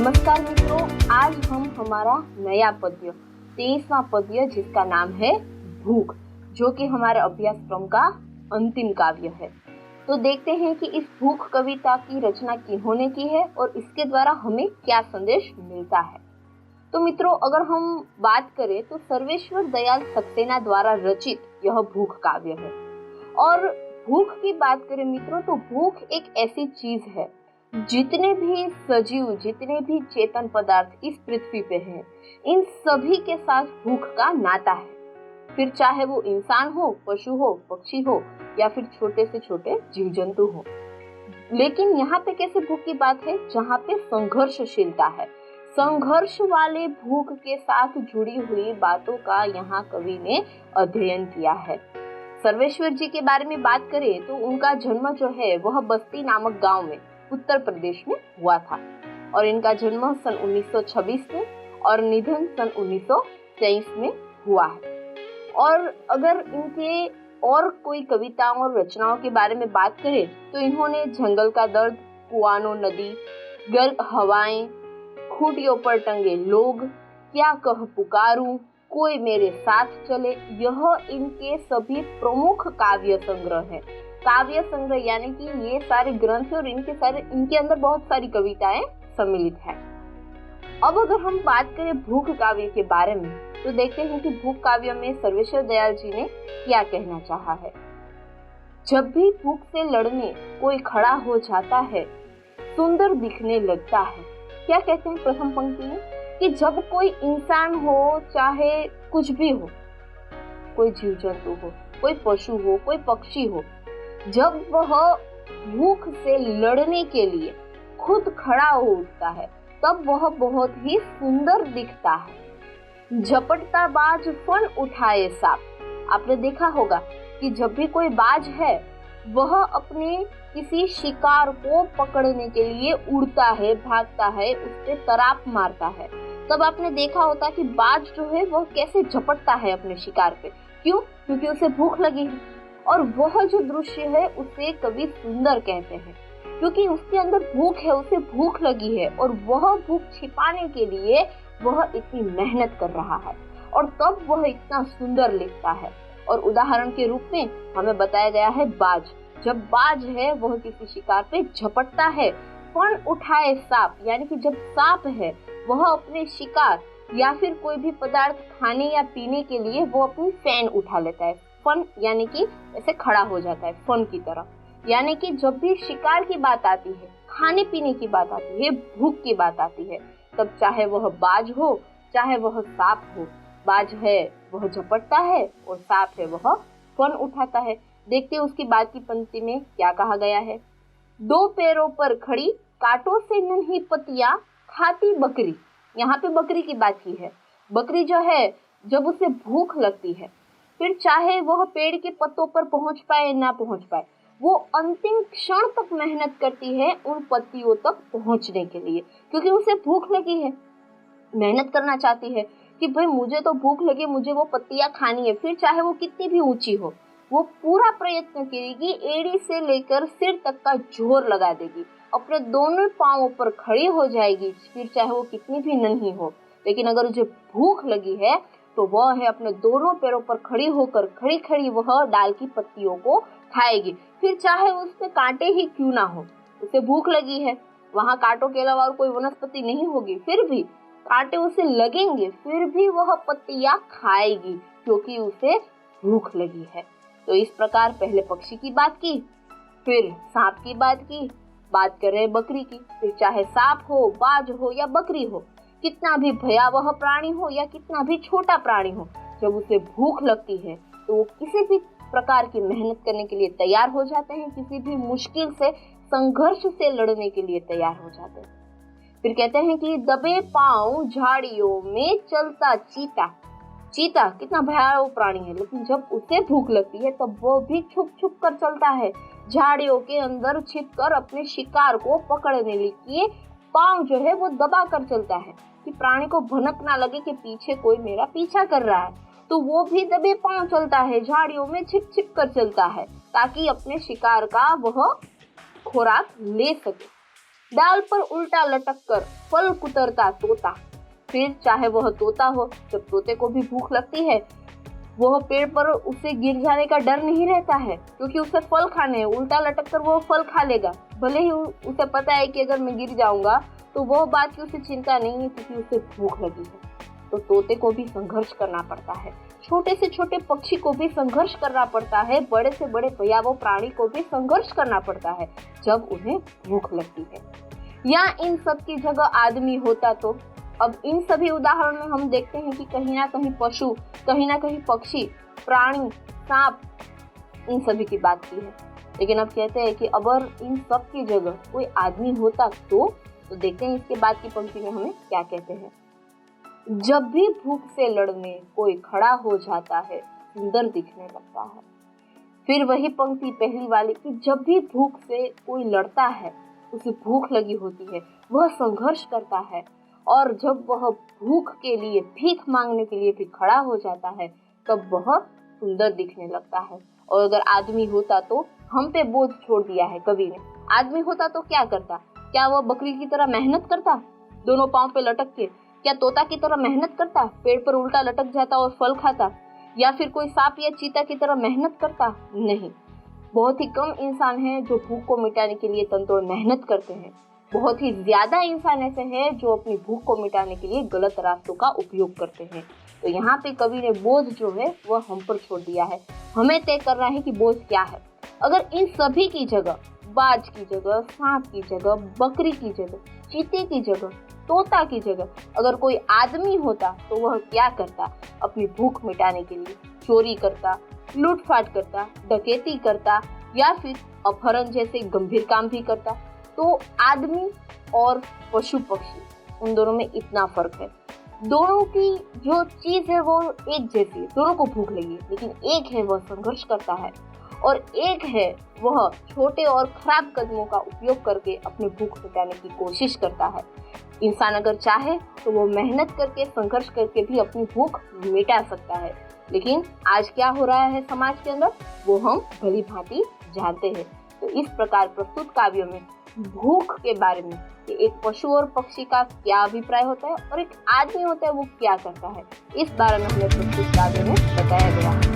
नमस्कार मित्रों, आज हम हमारा नया पद्य 23वां पद्य जिसका नाम है भूख, जो कि हमारे अभ्यासक्रम का अंतिम काव्य है। तो देखते हैं कि इस भूख कविता की रचना किन्होंने की है और इसके द्वारा हमें क्या संदेश मिलता है। तो मित्रों, अगर हम बात करें तो सर्वेश्वर दयाल सक्सेना द्वारा रचित यह भूख काव्य है। और भूख की बात करें मित्रों, तो भूख एक ऐसी चीज है, जितने भी सजीव, जितने भी चेतन पदार्थ इस पृथ्वी पे हैं, इन सभी के साथ भूख का नाता है। फिर चाहे वो इंसान हो, पशु हो, पक्षी हो या फिर छोटे से छोटे जीव जंतु हो। लेकिन यहाँ पे कैसे भूख की बात है, जहाँ पे संघर्षशीलता है। संघर्ष वाले भूख के साथ जुड़ी हुई बातों का यहाँ कवि ने अध्ययन किया है। सर्वेश्वर जी के बारे में बात करें तो उनका जन्म जो है वह बस्ती नामक गांव में उत्तर प्रदेश में हुआ था और इनका जन्म सन 1926 में और निधन सन 1923 में हुआ है। और अगर इनके और कोई कविताओं और रचनाओं के बारे में बात करें तो इन्होंने जंगल का दर्द, कुआनो नदी, गर्म हवाएं, खूंटियों पर टंगे लोग, क्या कह पुकारूं, कोई मेरे साथ चले, यह इनके सभी प्रमुख काव्य संग्रह है। काव्य संग्रह यानी कि ये सारे ग्रंथ और इनके अंदर बहुत सारी कविताएं सम्मिलित हैं। अब अगर हम बात करें भूख काव्य के बारे में तो देखते हैं कि भूख काव्य में सर्वेश्वर दयाल जी ने क्या कहना चाहा है। जब भी भूख से लड़ने कोई खड़ा हो जाता है, सुंदर दिखने लगता है। क्या कहते हैं प्रथम पंक्ति में कि जब कोई इंसान हो, चाहे कुछ भी हो, कोई जीव जंतु हो, कोई पशु हो, कोई पक्षी हो, जब वह भूख से लड़ने के लिए खुद खड़ा हो उठता है तब वह बहुत ही सुंदर दिखता है। झपटता बाज फन उठाए सांप। आपने देखा होगा कि जब भी कोई बाज है वह अपने किसी शिकार को पकड़ने के लिए उड़ता है, भागता है, उस पे तराप मारता है, तब आपने देखा होता कि बाज जो है वह कैसे झपटता है अपने शिकार पे। क्यों? क्योंकि उसे भूख लगी है। और वह जो दृश्य है उसे कवि सुंदर कहते हैं, क्योंकि उसके अंदर भूख है, उसे भूख लगी है और वह भूख छिपाने के लिए वह इतनी मेहनत कर रहा है और तब वह इतना सुंदर दिखता है। और उदाहरण के रूप में हमें बताया गया है बाज। जब बाज है वह किसी शिकार पे झपटता है, फन उठाए सांप, यानी कि जब सांप है वह अपने शिकार या फिर कोई भी पदार्थ खाने या पीने के लिए वो अपनी फैन उठा लेता है। फन यानी कि ऐसे खड़ा हो जाता है फन की तरह। यानी कि जब भी शिकार की बात आती है, खाने पीने की बात आती है, भूख की बात आती है, तब चाहे वह बाज हो, चाहे वह सांप हो, बाज है वह झपटता है और सांप है वह फन उठाता है। देखते उसकी बात की पंक्ति में क्या कहा गया है। दो पैरों पर खड़ी, कांटों से नन्ही पत्तियां खाती बकरी। यहाँ पे बकरी की बात की है। बकरी जो है जब उसे भूख लगती है, फिर चाहे वह पेड़ के पत्तों पर पहुंच पाए ना पहुंच पाए, वो अंतिम क्षण तक मेहनत करती है उन पत्तियों तक पहुंचने के लिए, क्योंकि उसे भूख लगी है। मेहनत करना चाहती है कि भाई मुझे तो भूख लगी, मुझे वो पत्तियां खानी है। फिर चाहे वो कितनी भी ऊंची हो, वो पूरा प्रयत्न करेगी, एड़ी से लेकर सिर तक का जोर लगा देगी, अपने दोनों पांवों पर खड़ी हो जाएगी, फिर चाहे वो कितनी भी नन्ही हो। लेकिन अगर उसे भूख लगी है तो वह है अपने दोनों पैरों पर खड़ी होकर खड़ी खड़ी वह डाल की पत्तियों को खाएगी। फिर चाहे उसमें कांटे ही क्यों ना हो, उसे भूख लगी है, वहां कांटों के अलावा और कोई वनस्पति नहीं होगी, फिर भी कांटे उसे लगेंगे, फिर भी वह पत्तियां खाएगी क्योंकि उसे भूख लगी है। तो इस प्रकार पहले पक्षी की बात की, फिर सांप की बात कर रहे बकरी की। फिर चाहे सांप हो, बाज हो या बकरी हो, कितना भी भयावह प्राणी हो या कितना भी छोटा प्राणी हो, जब उसे भूख लगती है तो वो किसी भी प्रकार की मेहनत करने के लिए तैयार हो जाते हैं, किसी भी मुश्किल से संघर्ष से लड़ने के लिए तैयार हो जाते हैं। फिर कहते हैं कि दबे पांव झाड़ियों में चलता चीता। चीता कितना भयावह प्राणी है, लेकिन जब उसे भूख लगती है तब वो भी छुप छुप कर चलता है, झाड़ियों के अंदर छिपकर अपने शिकार को पकड़ने लिए पांव जो है वो दबा कर चलता है कि प्राणी को भनक ना लगे कि पीछे कोई मेरा पीछा कर रहा है। तो वो भी दबे पांव चलता है, झाड़ियों में छिप छिप कर चलता है ताकि अपने शिकार का वह खुराक ले सके। डाल पर उल्टा लटक कर फल कुतरता तोता। फिर चाहे वह तोता हो, जब तोते को भी भूख लगती है, वह पेड़ पर उसे गिर जाने का डर नहीं रहता है, क्योंकि उसे फल खाने हैं। उल्टा लटक कर वो फल खा लेगा, भले ही उसे पता है कि अगर मैं गिर जाऊंगा तो वह बात की उसे चिंता नहीं है, क्योंकि उसे भूख लगी है। तो तोते को भी संघर्ष करना पड़ता है, छोटे से छोटे पक्षी को भी संघर्ष करना पड़ता है, बड़े से बड़े भयावह प्राणी को भी संघर्ष करना पड़ता है जब उन्हें भूख लगती है। या इन सब की जगह आदमी होता तो। अब इन सभी उदाहरण में हम देखते हैं कि कहीं ना कहीं पशु, कहीं ना कहीं पक्षी, प्राणी, सांप, इन सभी की बात की है। लेकिन अब कहते हैं कि अगर इन सब की जगह कोई आदमी होता तो देखते हैं इसके बाद की पंक्ति में हमें क्या कहते हैं। जब भी भूख से लड़ने कोई खड़ा हो जाता है, सुंदर दिखने लगता है। फिर वही पंक्ति पहली वाली कि जब भी भूख से कोई लड़ता है, उसे भूख लगी होती है, वह संघर्ष करता है, और जब वह भूख के लिए, भीख मांगने के लिए भी खड़ा हो जाता है, तब वह सुंदर दिखने लगता है। और अगर आदमी होता तो हम पे बोझ छोड़ दिया है कवि ने। आदमी होता तो क्या करता? क्या वह बकरी की तरह मेहनत करता दोनों पांव पे लटक के? क्या तोता की तरह मेहनत करता, पेड़ पर उल्टा लटक जाता और फल खाता? या फिर कोई सांप या चीता की तरह मेहनत करता? नहीं। बहुत ही कम इंसान हैं जो भूख को मिटाने के लिए तनतोड़ मेहनत करते हैं। बहुत ही ज्यादा इंसान ऐसे हैं जो अपनी भूख को मिटाने के लिए गलत रास्तों का उपयोग करते हैं। तो यहाँ पे कवि ने बोझ जो है वह हम पर छोड़ दिया है। हमें तय करना है कि बोझ क्या है। अगर इन सभी की जगह, बाज की जगह, सांप की जगह, बकरी की जगह, चीते की जगह, तोता की जगह अगर कोई आदमी होता तो वह क्या करता? अपनी भूख मिटाने के लिए चोरी करता, लूटफाट करता, डकैती करता, या फिर अपहरण जैसे गंभीर काम भी करता। तो आदमी और पशु पक्षी, उन दोनों में इतना फर्क है। दोनों की जो चीज है वो एक जैसी है, दोनों को भूख लगी है, लेकिन एक है वह संघर्ष करता है और एक है वह छोटे और खराब कदमों का उपयोग करके अपनी भूख मिटाने की कोशिश करता है। इंसान अगर चाहे तो वो मेहनत करके, संघर्ष करके भी अपनी भूख मिटा सकता है। लेकिन आज क्या हो रहा है समाज के अंदर, वो हम भली भांति जानते हैं। तो इस प्रकार प्रस्तुत काव्यों में भूख के बारे में कि एक पशु और पक्षी का क्या अभिप्राय होता है और एक आदमी होता है वो क्या करता है, इस बारे में हमें प्रस्तुत काव्य में बताया गया है।